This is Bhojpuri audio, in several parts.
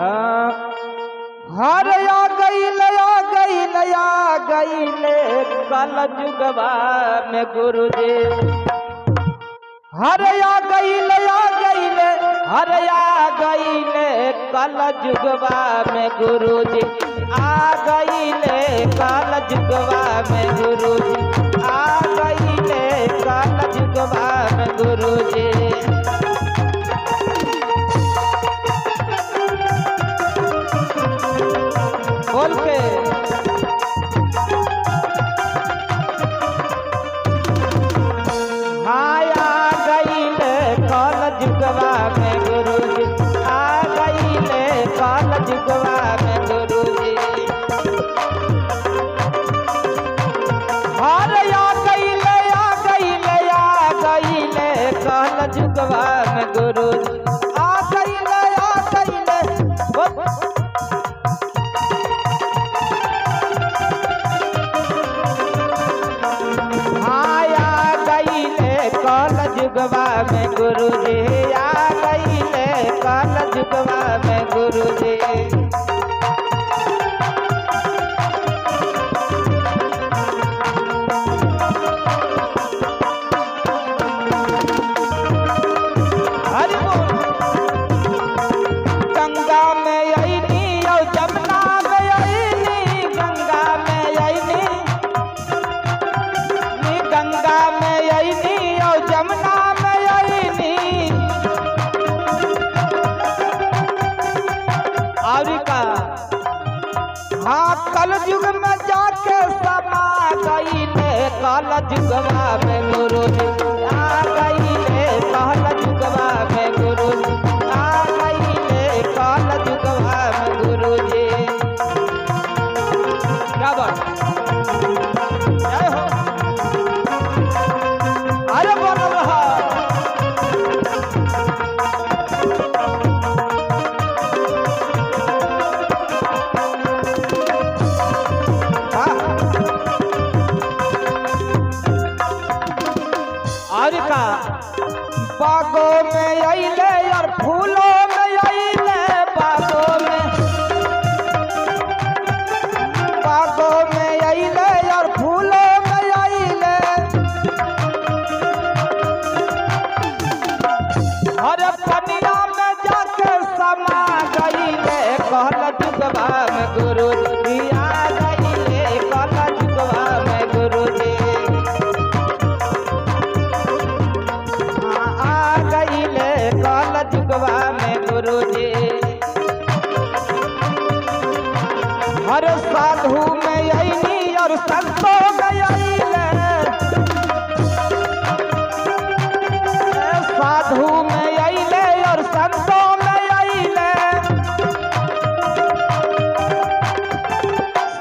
हर आ गईले कल जुगवा में गुरु जी। हर आ गईले हर आ गईले कल जुगवा में गुरु जी। आ गईले कल जुगवा में गुरु जी। आ गईले कल जुगवा में गुरु जी। बोल के आ गईले कल जुगवा में गुरु जी। आ गईले कल जुगवा में गुरु जी। हर आ गईले कल जुगवा में गुरु जी। आ गईले कल जुगवा में गुरु जी। आ गईले कल जुगवा में गुरु जी। हरि बोल। गंगा में अइनी और जमुना में अइनी। गंगा में अइनी गंगा में अइनी जमुना में अइनी। और का हाँ कल युग में जाके समा गईले कल जुगवा में गुरु जी। आ गईले कल जुगवा में गुरु जी। आ गईले कल जुगवा में गुरु जी। क्या बात जय हो। अरे बोल रहा और का बागों में अइले और फूलों में अइले। बागों में अइले और फूलों में अइले। हर पनिया में जाके समा गईले कल जुगवा में गुरु जी। आ गईले कल जुगवा में गुरु जी। आ गईले कल जुगवा में गुरु जी। हर साधु में अइनी और संतों में अइले। साधु में अइले और संतों में अइले।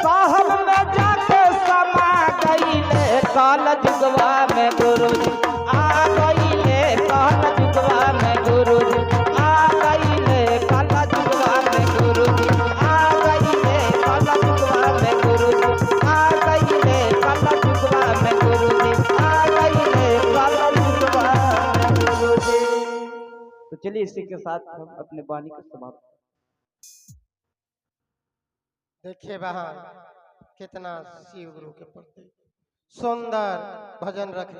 साहब में जाके समा गईले कल जुगवा में गुरु जी। आ गईले कल जुगवा में गुरु जी। आ गईले कल जुगवा में गुरु जी। आ गईले कल जुगवा में गुरु जी। आ गईले कल जुगवा में गुरु जी। आ गईले कल जुगवा में गुरु जी। तो चलिए इसी के साथ हम अपने वाणी को समाप्त। देखिए वहाँ कितना शिव गुरु के प्रति सुंदर भजन रखे।